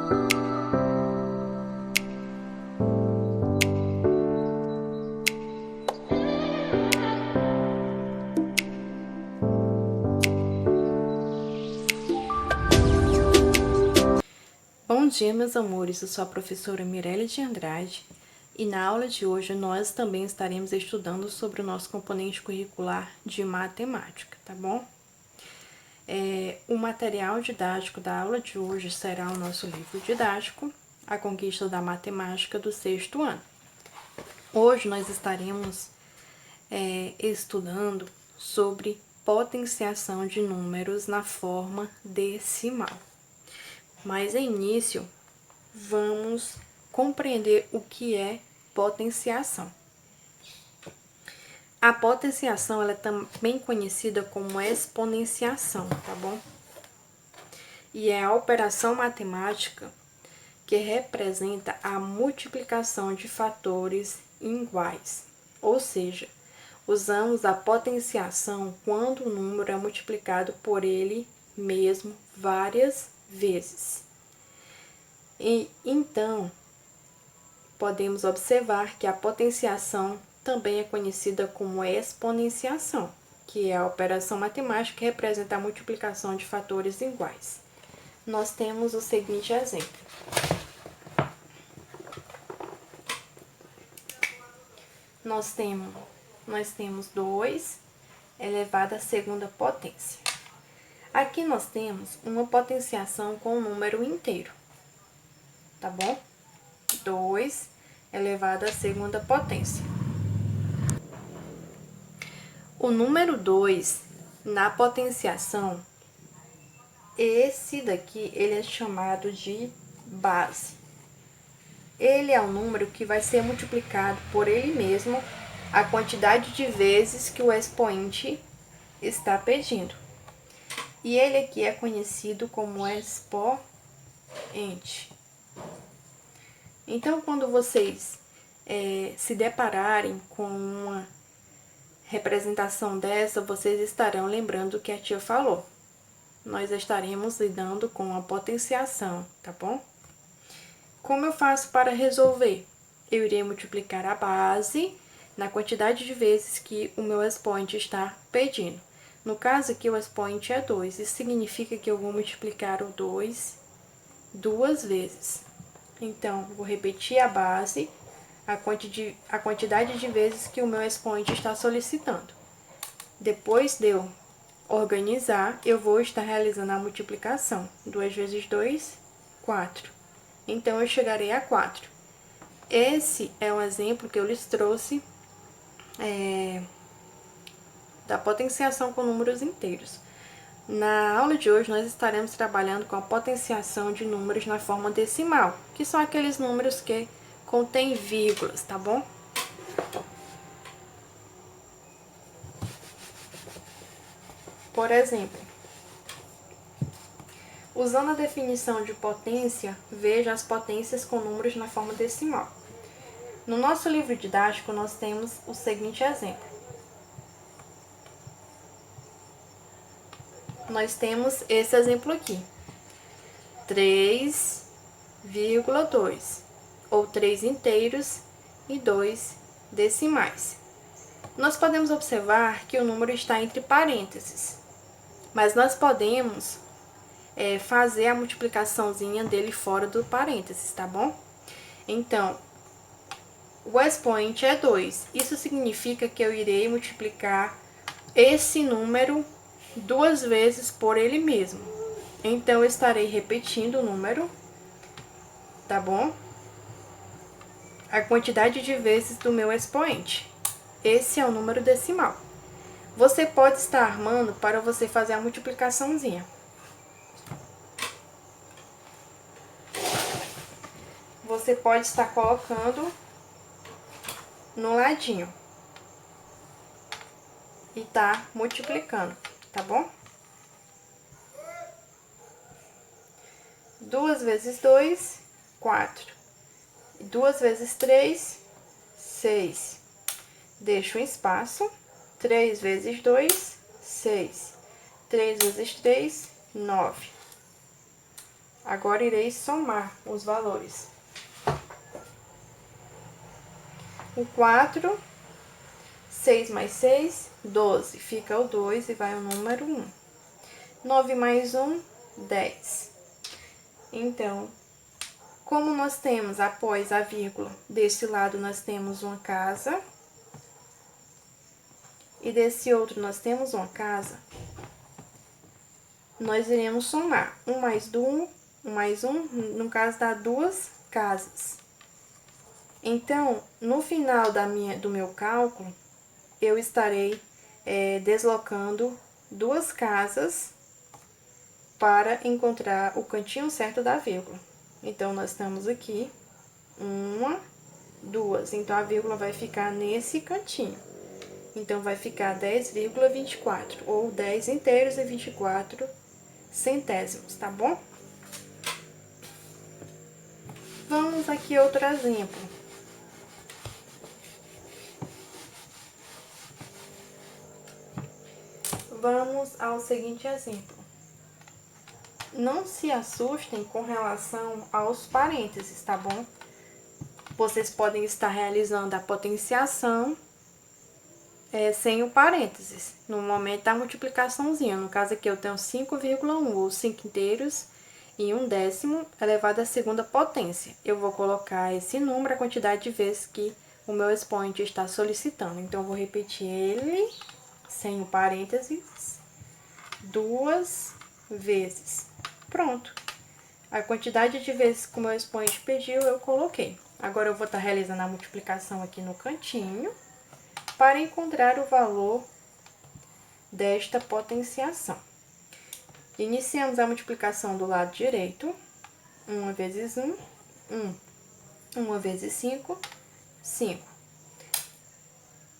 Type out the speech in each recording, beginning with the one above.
Bom dia, meus amores, eu sou a professora Mirelle de Andrade e na aula de hoje nós também estaremos estudando sobre o nosso componente curricular de matemática, tá bom? O material didático da aula de hoje será o nosso livro didático, A Conquista da Matemática do 6º ano. Hoje nós estaremos estudando sobre potenciação de números na forma decimal. Mas, em início, vamos compreender o que é potenciação. A potenciação ela é também conhecida como exponenciação, tá bom? E é a operação matemática que representa a multiplicação de fatores iguais. Ou seja, usamos a potenciação quando o número é multiplicado por ele mesmo várias vezes. E então, podemos observar que a potenciação também é conhecida como exponenciação, que é a operação matemática que representa a multiplicação de fatores iguais. Nós temos o seguinte exemplo. Nós temos 2 elevado à segunda potência. Aqui nós temos uma potenciação com um número inteiro, tá bom? 2 elevado à segunda potência. O número 2, na potenciação, esse daqui, ele é chamado de base. Ele é um número que vai ser multiplicado por ele mesmo a quantidade de vezes que o expoente está pedindo. E ele aqui é conhecido como expoente. Então, quando vocês se depararem com uma representação dessa, vocês estarão lembrando o que a tia falou. Nós estaremos lidando com a potenciação, tá bom? Como eu faço para resolver? Eu irei multiplicar a base na quantidade de vezes que o meu expoente está pedindo. No caso aqui, o expoente é 2. Isso significa que eu vou multiplicar o 2 duas vezes. Então, vou repetir a base, a quantidade de vezes que o meu expoente está solicitando. Depois de eu organizar, eu vou estar realizando a multiplicação. 2 vezes 2, 4. Então, eu chegarei a 4. Esse é um exemplo que eu lhes trouxe da potenciação com números inteiros. Na aula de hoje, nós estaremos trabalhando com a potenciação de números na forma decimal, que são aqueles números que contêm vírgulas, tá bom? Por exemplo, usando a definição de potência, veja as potências com números na forma decimal. No nosso livro didático, nós temos o seguinte exemplo. Nós temos esse exemplo aqui, 3,2, ou 3 inteiros e 2 decimais. Nós podemos observar que o número está entre parênteses, mas nós podemos fazer a multiplicaçãozinha dele fora do parênteses, tá bom? Então, o expoente é 2. Isso significa que eu irei multiplicar esse número duas vezes por ele mesmo. Então, eu estarei repetindo o número, tá bom? A quantidade de vezes do meu expoente. Esse é o número decimal. Você pode estar armando para você fazer a multiplicaçãozinha. Você pode estar colocando no ladinho e tá multiplicando, tá bom? 2 vezes 2, 4. 2 vezes 3, 6. Deixo um espaço. 3 vezes 2, 6. 3 vezes 3, 9. Agora irei somar os valores. O 4, 6 mais 6, 12. Fica o 2 e vai o número 1. 9 mais 1, 10. Então, como nós temos após a vírgula, desse lado nós temos uma casa e desse outro nós temos uma casa, nós iremos somar 1 mais 1, no caso dá 2 casas. Então, no final do meu cálculo, eu estarei deslocando 2 casas para encontrar o cantinho certo da vírgula. Então, nós estamos aqui, 1, 2. Então, a vírgula vai ficar nesse cantinho. Então, vai ficar 10,24, ou 10 inteiros e 24 centésimos, tá bom? Vamos aqui outro exemplo. Vamos ao seguinte exemplo. Não se assustem com relação aos parênteses, tá bom? Vocês podem estar realizando a potenciação sem o parênteses, no momento da multiplicaçãozinha. No caso aqui eu tenho 5,1, ou 5 inteiros e 1/10 elevado à segunda potência. Eu vou colocar esse número, a quantidade de vezes que o meu expoente está solicitando. Então, eu vou repetir ele, sem o parênteses, 2 vezes. Pronto. A quantidade de vezes que o meu expoente pediu, eu coloquei. Agora, eu vou estar realizando a multiplicação aqui no cantinho, para encontrar o valor desta potenciação. Iniciamos a multiplicação do lado direito. 1 vezes 1, 1. 1 vezes 5, 5.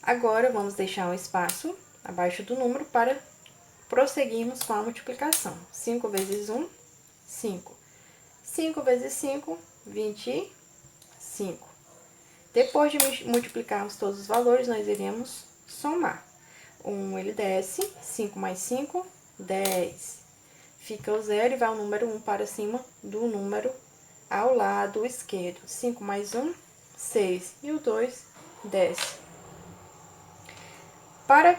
Agora, vamos deixar um espaço abaixo do número para prosseguirmos com a multiplicação. 5 vezes 1, 5. 5 vezes 5, 25. Depois de multiplicarmos todos os valores, nós iremos somar. 1 ele desce, 5 mais 5, 10. Fica o 0 e vai o número 1 para cima do número ao lado esquerdo. 5 mais 1, 6. E o 2 desce. Para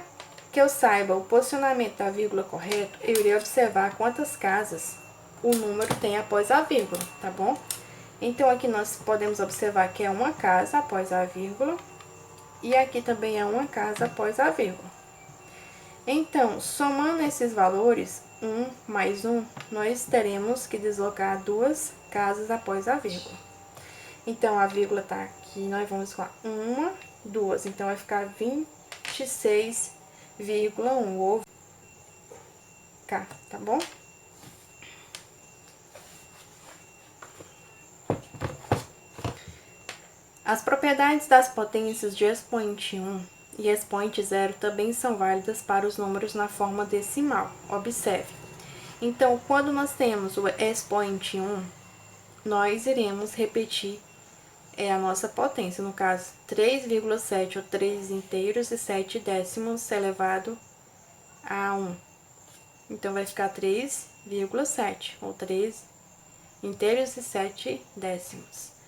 que eu saiba o posicionamento da vírgula correto, eu irei observar quantas casas o número tem após a vírgula, tá bom? Então, aqui nós podemos observar que é uma casa após a vírgula, e aqui também é uma casa após a vírgula. Então, somando esses valores, 1 mais 1, nós teremos que deslocar 2 casas após a vírgula. Então, a vírgula tá aqui, nós vamos falar 1, 2, então vai ficar 26,1, ou K, tá bom? As propriedades das potências de expoente 1 e expoente 0 também são válidas para os números na forma decimal. Observe. Então, quando nós temos o expoente 1, nós iremos repetir a nossa potência. No caso, 3,7 ou 3 inteiros e 7 décimos elevado a 1. Então, vai ficar 3,7 ou 3 inteiros e 7 décimos.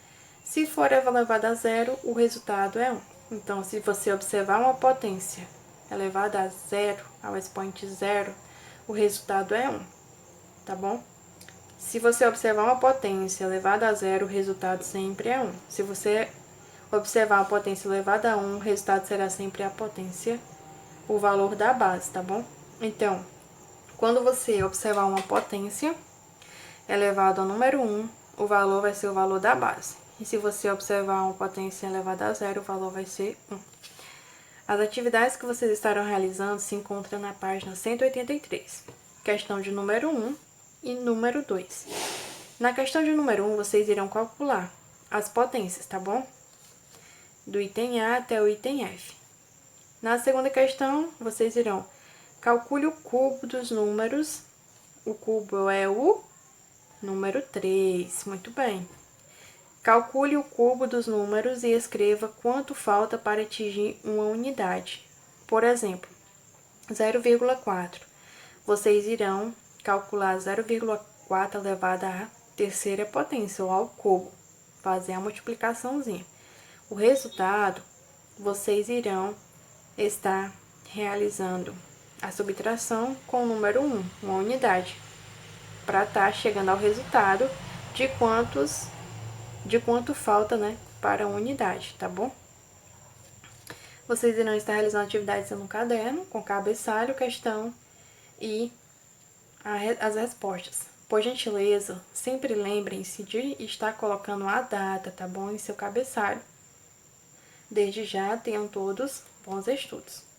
Se for elevado a 0, o resultado é 1. Então, se você observar uma potência elevada a 0, ao expoente 0, o resultado é 1, tá bom? Se você observar uma potência elevada a 0, o resultado sempre é 1. Se você observar uma potência elevada a 1, o resultado será sempre a potência, o valor da base, tá bom? Então, quando você observar uma potência elevada ao número 1, o valor vai ser o valor da base. E se você observar uma potência elevada a 0, o valor vai ser 1. As atividades que vocês estarão realizando se encontram na página 183. Questão de número 1 e número 2. Na questão de número 1, vocês irão calcular as potências, tá bom? Do item A até o item F. Na segunda questão, vocês irão calcule o cubo dos números. O cubo é o número 3. Muito bem. Calcule o cubo dos números e escreva quanto falta para atingir uma unidade. Por exemplo, 0,4. Vocês irão calcular 0,4 elevado a terceira potência, ou ao cubo, fazer a multiplicaçãozinha. O resultado, vocês irão estar realizando a subtração com o número 1, uma unidade, para estar chegando ao resultado de quanto falta, né, para a unidade, tá bom? Vocês irão estar realizando atividades no caderno, com cabeçalho, questão e as respostas. Por gentileza, sempre lembrem-se de estar colocando a data, tá bom, em seu cabeçalho. Desde já, tenham todos bons estudos.